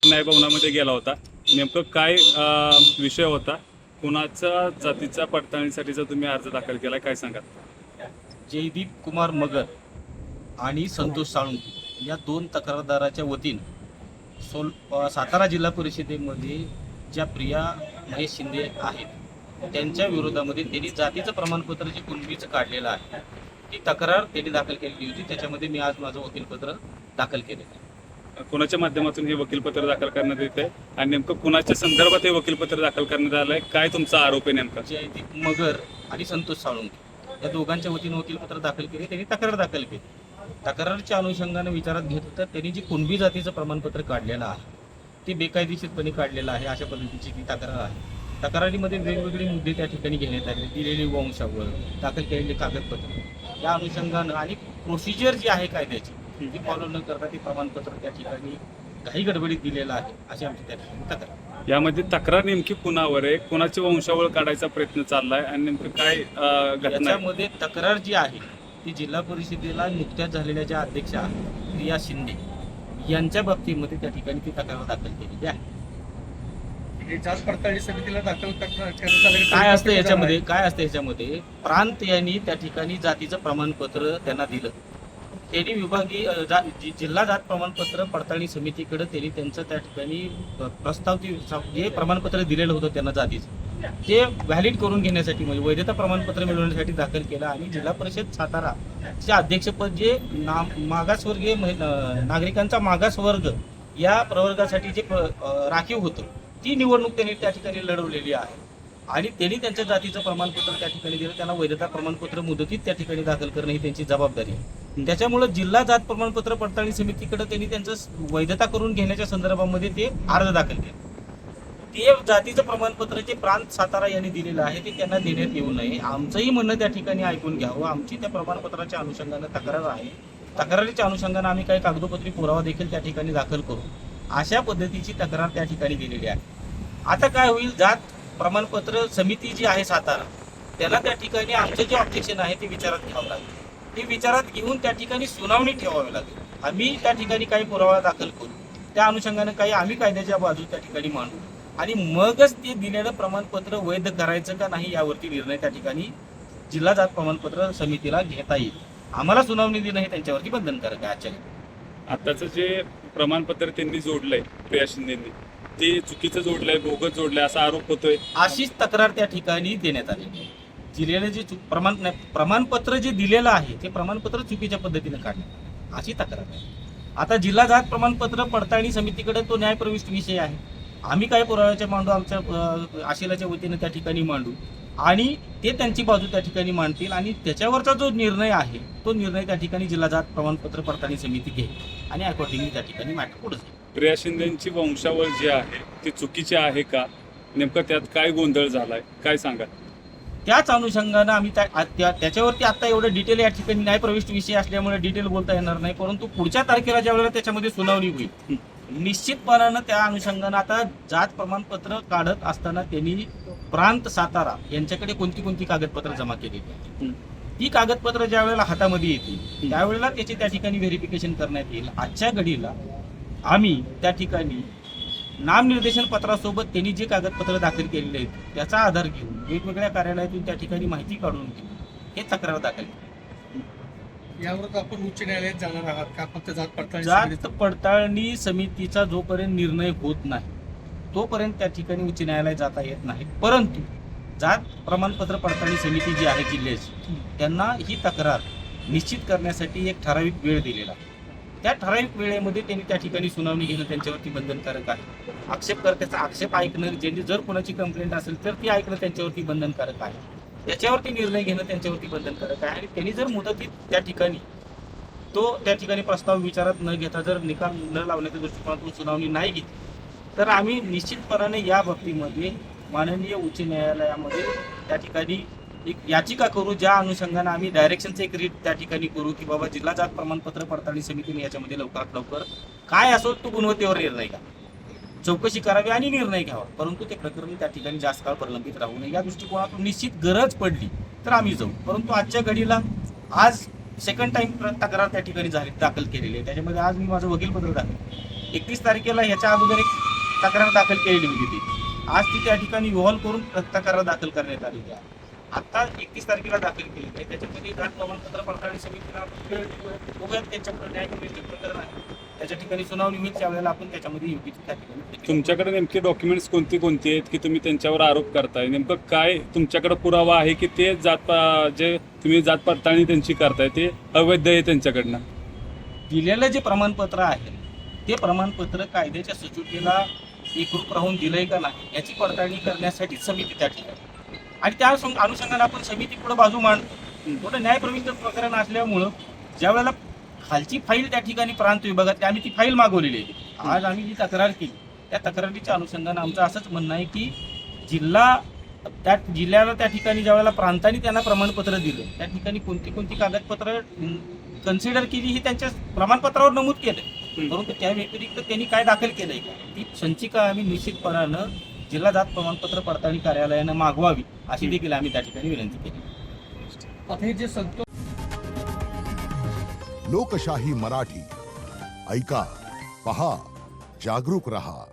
न्यायभवनामध्ये गेला होता. नेमकं काय विषय होता, कुणाच्या जातीच्या पडताळणीसाठीचा तुम्ही अर्ज दाखल केला, काय सांगा? जयदीप कुमार मगर आणि संतोष साळुंखे या दोन तक्रारदाराच्या वतीनं सातारा जिल्हा परिषदेमध्ये ज्या प्रिया महेश शिंदे आहेत त्यांच्या विरोधामध्ये त्यांनी जातीचं प्रमाणपत्र जे कुणबीचं काढलेलं आहे ती तक्रार त्यांनी दाखल केलेली होती. त्याच्यामध्ये मी आज माझं वकीलपत्र दाखल केलेलं आहे. कुणाच्या माध्यमातून हे वकीलपत्र दाखल करण्यात येत आहे आणि नेमकं कुणाच्या संदर्भात हे वकीलपत्र दाखल करण्यात आलं आहे, काय तुमचा आरोप आहे नेमका? जयदीप मगर आणि संतोष साळुंखे या दोघांच्या वतीनं वकीलपत्र दाखल केले. त्यांनी तक्रार दाखल केली. तक्रारच्या अनुषंगाने विचारात घेत होतं त्यांनी जी कुणबी जातीचं प्रमाणपत्र काढलेलं आहे ते बेकायदेशीरपणे काढलेलं आहे अशा पद्धतीची ती तक्रार आहे. तक्रारीमध्ये वेगवेगळे मुद्दे त्या ठिकाणी घेण्यात आले. दिलेली वंशावळ, दाखल केलेले कागदपत्र या अनुषंगानं आणि प्रोसिजर जी आहे कायद्याची ती फॉलो न करता ते प्रमाणपत्र त्या ठिकाणी काही गडबडीत दिलेलं आहे अशी आमची त्या ठिकाणी तक्रार. यामध्ये तक्रार नेमकी कुणावर आहे, कुणाची वंशावळ काढायचा प्रयत्न चाललाय आणि नेमकं काय घटना आहे? याच्यामध्ये तक्रार जी आहे ती जिल्हा परिषदेला नुकत्याच झालेल्या ज्या अध्यक्षा प्रिया शिंदे यांच्या बाबतीमध्ये त्या ठिकाणी ती तक्रार दाखल केलेली आहे. जात पडताळणी समितीला दाखल काय असतं याच्यामध्ये प्रांत यांनी त्या ठिकाणी जातीचं प्रमाणपत्र त्यांना दिलं. त्यांनी विभागीय जिल्हा जात प्रमाणपत्र पडताळणी समितीकडे त्यांनी त्यांचं त्या ठिकाणी प्रस्ताव जे प्रमाणपत्र दिलेलं होतं त्यांना जातीचं ते व्हॅलिड करून घेण्यासाठी म्हणजे वैधता प्रमाणपत्र मिळवण्यासाठी दाखल केलं. आणि जिल्हा परिषद साताराचे अध्यक्षपद जे मागासवर्गीय नागरिकांचा मागासवर्ग या प्रवर्गासाठी जे राखीव होतं ती निवडणूक त्यांनी त्या ठिकाणी लढवलेली आहे. आणि त्यांनी त्यांच्या जातीचं प्रमाणपत्र त्या ठिकाणी दिलं. त्यांना वैधता प्रमाणपत्र मुदतीत त्या ठिकाणी दाखल करणं ही त्यांची जबाबदारी आहे. त्याच्यामुळे जिल्हा जात प्रमाणपत्र पडताळणी समितीकडे त्यांनी त्यांचं वैधता करून घेण्याच्या संदर्भामध्ये ते अर्ज दाखल केले. ते जातीचं प्रमाणपत्र जे प्रांत सातारा यांनी दिलेलं आहे ते त्यांना देण्यात येऊ नये आमचंही म्हणणं त्या ठिकाणी ऐकून घ्यावं. आमची त्या प्रमाणपत्राच्या अनुषंगानं तक्रार आहे. तक्रारीच्या अनुषंगानं आम्ही काही कागदोपत्री पुरावा देखील त्या ठिकाणी दाखल करू अशा पद्धतीची तक्रार त्या ठिकाणी दिलेली आहे. आता काय होईल, जात प्रमाणपत्र समिती जी आहे सातारा त्याला त्या ठिकाणी आमचं जे ऑब्जेक्शन आहे ते विचारात घ्यावं लागेल. ते विचारात घेऊन त्या ठिकाणी सुनावणी ठेवावी लागेल. आम्ही त्या ठिकाणी काही पुरावा दाखल करू, त्या अनुषंगाने काही आम्ही कायद्याच्या बाजू त्या ठिकाणी मांडू आणि मगच ते दिलेलं प्रमाणपत्र वैध करायचं का नाही यावरती निर्णय त्या ठिकाणी जिल्हा जात प्रमाणपत्र समितीला घेता येईल. आम्हाला सुनावणी देणं हे त्यांच्यावरती बंधनकारक आहे. आजच्या आताचं जे प्रमाणपत्र त्यांनी जोडलंय प्रिया शिंदेंनी ते चुकीचं जोडलंय, बोगस जोडलंय असा आरोप होतोय. अशीच तक्रार त्या ठिकाणी देण्यात आली. दिलेलं जे प्रमाणपत्र जे दिलेलं आहे ते प्रमाणपत्र चुकीच्या पद्धतीने काढलं अशी तक्रार आहे. आता जिल्हा जात प्रमाणपत्र पडताळणी समितीकडे तो न्यायप्रविष्ट विषय आहे. आम्ही काय पुराव्याच्या मांडू, आमच्या आशिलाच्या वतीने त्या ठिकाणी मांडू आणि ते त्यांची बाजू त्या ठिकाणी मांडतील आणि त्याच्यावरचा जो निर्णय आहे तो निर्णय त्या ठिकाणी जिल्हा जात प्रमाणपत्र पडताळणी समिती घेईल आणि अकॉर्डिंगली त्या ठिकाणी मॅटर पुढे जाईल. प्रिया शिंदेची वंशावळ जी आहे ती चुकीची आहे का, नेमकं त्यात काय गोंधळ झालाय, काय सांगा? त्याच अनुषंगानं आम्ही त्याच्यावरती आता एवढं डिटेल या ठिकाणी न्यायप्रविष्ट विषय असल्यामुळे डिटेल बोलता येणार नाही. परंतु पुढच्या तारखेला ज्या वेळेला त्याच्यामध्ये सुनावणी होईल निश्चितपणानं त्या अनुषंगानं आता जात प्रमाणपत्र काढत असताना त्यांनी प्रांत सातारा यांच्याकडे कोणती कागदपत्र जमा केलेली आहेत ती कागदपत्र ज्या वेळेला हातामध्ये येतील त्यावेळेला त्याचे त्या ठिकाणी व्हेरिफिकेशन करण्यात येईल. आजच्या घडीला आम्ही त्या ठिकाणी नामनिर्देशन पत्रासोबत त्यांनी जे कागदपत्र दाखल केलेले आहेत त्याचा आधार घेऊन वेगवेगळ्या कार्यालयातून त्या ठिकाणी माहिती काढून घेऊन हे तक्रार दाखल केली. यावर आपण उच्च न्यायालयात जाणार आहात का? फक्त जात पडताळणी समितीचा जोपर्यंत निर्णय होत नाही तोपर्यंत त्या ठिकाणी उच्च न्यायालयात जाता येत नाही. परंतु जात प्रमाणपत्र पडताळणी समिती जी आहे जिल्ह्याची त्यांना ही तक्रार निश्चित करण्यासाठी एक ठराविक वेळ दिलेला आहे. त्या ठराविक वेळेमध्ये त्यांनी त्या ठिकाणी सुनावणी घेणं त्यांच्यावरती बंधनकारक आहे. आक्षेपकर्त्याचा आक्षेप ऐकणं, ज्यांनी जर कोणाची कंप्लेंट असेल तर ती ऐकणं त्यांच्यावरती बंधनकारक आहे. त्याच्यावरती निर्णय घेणं त्यांच्यावरती बंधनकारक आहे. आणि त्यांनी जर मुदतीत त्या ठिकाणी प्रस्ताव विचारात न घेता जर निकाल न लावण्याच्या दृष्टिकोनातून सुनावणी नाही घेतली तर आम्ही निश्चितपणाने या बाबतीमध्ये माननीय उच्च न्यायालयामध्ये त्या ठिकाणी एक याचिका करू ज्या अनुषंगाने आम्ही डायरेक्शनचं एक रीट त्या ठिकाणी करू की बाबा जिल्हा जात प्रमाणपत्र पडताळणी समितीने याच्यामध्ये लवकरात लवकर काय असो तो गुणवत्तेवर निर्णय घ्या, चौकशी करावी आणि निर्णय घ्यावा. परंतु ते प्रकरण त्या ठिकाणी जास्त काळ प्रलंबित राहू नये या दृष्टिकोनातून निश्चित गरज पडली तर आम्ही जाऊ. परंतु आजच्या घडीला आज सेकंड टाइम तक्रार त्या ठिकाणी दाखल केलेली आहे. त्याच्यामध्ये आज मी माझं वकीलपत्र दाखल 31 तारखेला ह्याच्या अगोदर एक तक्रार दाखल केलेली होती ती. आज ती त्या ठिकाणी इव्हॉल्व करून तक्रार दाखल करण्यात आलेली आहे. आता 31 तारखेला दाखल केलेली आहे. त्याच्यामध्ये जात प्रमाणपत्र पडताळणी समितीला आपण वेळ देऊया. बघूयात त्यांच्याकडे न्यायप्रविष्ट प्रकरण आहे. त्याच्या ठिकाणी सुनावणी होईल त्यावेळेला आपण त्याच्यामध्ये योग्य त्या ठिकाणी तुमच्याकडे नेमके डॉक्युमेंट्स कोणती आहेत की तुम्ही त्यांच्यावर आरोप करताय? नेमकं काय तुमच्याकडे पुरावा आहे की ते जे तुम्ही जात पडताळणी त्यांची करताय ते अवैध आहे त्यांच्याकडनं? दिलेलं जे प्रमाणपत्र आहे ते प्रमाणपत्र कायद्याच्या सचोटीला एकरूप राहून दिलंय का नाही याची पडताळणी करण्यासाठी समिती त्या ठिकाणी, आणि त्या अनुषंगाने आपण समिती पुढे बाजू मांडतो. थोडं न्यायप्रविष्ट प्रकरण असल्यामुळं ज्या वेळेला खालची फाईल त्या ठिकाणी प्रांत विभागातली आम्ही ती फाईल मागवलेली आहे. आज आम्ही जी तक्रार केली त्या तक्रारीच्या अनुषंगाने आमचं असंच म्हणणं आहे की त्या जिल्ह्याला त्या ठिकाणी ज्या वेळेला प्रांतांनी त्यांना प्रमाणपत्र दिलं त्या ठिकाणी कोणती कागदपत्र कन्सिडर केली ही त्यांच्या प्रमाणपत्रावर नमूद केलं, परंतु त्या व्यतिरिक्त त्यांनी काय दाखल केलंय ती संचिका आम्ही निश्चितपणानं जिल्हा जात प्रमाणपत्र पडताळणी कार्यालयानं मागवावी अशी देखील आम्ही त्या ठिकाणी विनंती केली. आता हे जे संतोष लोकशाही मराठी ऐका, पहा, जागरूक रहा.